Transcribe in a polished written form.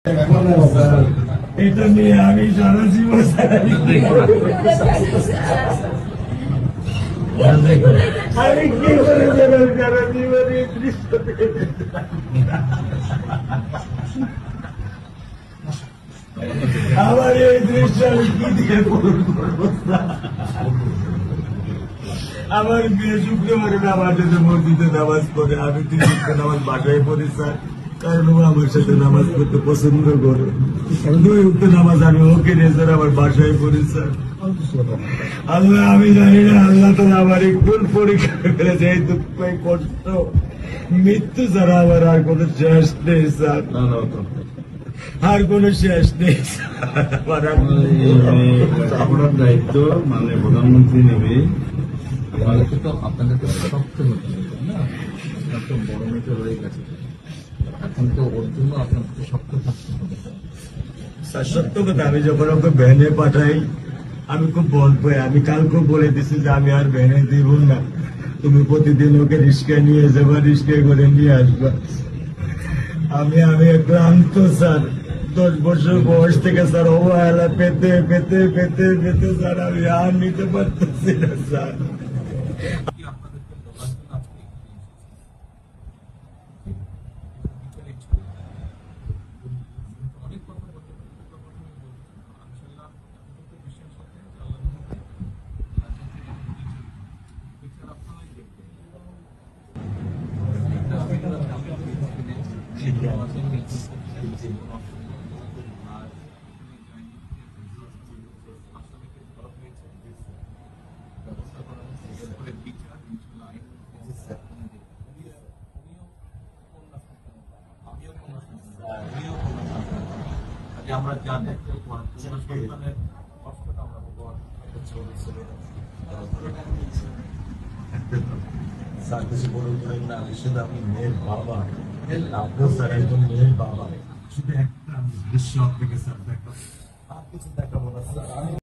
এটা নিয়ে আমি সারা জীবন আমি কি করে সারা জীবন এই দৃশ্য আমার এই দৃশ্য আমি কি দিয়ে পূরণ করবো? আমার বিয়ে শুক্রবারে আমার সাথে মসজিদে নামাজ পড়ে, আমি 3 ওয়াক্ত নামাজ বাসায় পড়ি স্যার, কারণ ও আমার সাথে নামাজ পড়তে পছন্দ করে। 2 ওয়াক্ত নামাজ আমি ওকে নিয়ে স্যার আমার বাসায় পড়ি স্যার। আল্লাহ আমি জানি না, আল্লাহ তো আমার একটু পরীক্ষা ফেলেছে। এই দুঃখ এই কষ্ট মৃত্যু ছাড়া আমার আর কোনো শেষ নেই স্যার, আর কোনো শেষ নেই স্যার। আপনার দায়িত্ব মানে প্রধানমন্ত্রী নেবে, আপনাদের তো শক্ত হতে হবে না, আপনার তো বড় মেয়েটা রয়ে গেছে, এখন তো ওর জন্য আপনাকে শক্ত থাকতে হবে। স্যার সত্য কথা, আমি যখন ওকে ভ্যানে পাঠাই আমি খুব ভয় পাই। আমি কালকে বলে দিছি যে আমি আর ভ্যানে দিব না, তুমি প্রতিদিন ওকে রিস্কায় নিয়ে যাবা, রিস্কায় করে নিয়ে আসবা। আমি ক্লান্ত স্যার, 10 বছর বয়স থেকে স্যার অবহেলা পেতে পেতে পেতে পেতে স্যার আমি আর নিতে পারতেছি না স্যার। আমরা জানি সন্তানের কষ্টটা আমরা ভগবান স্যার কিছু বলে করেন না, আমি শুধু আমি মেয়ের বাবা, আপনিও স্যার একজন মেয়ের বাবা। শুধু একটা দৃশ্য আপনাকে স্যার দেখাবো, আর কিছু দেখাবো না স্যার।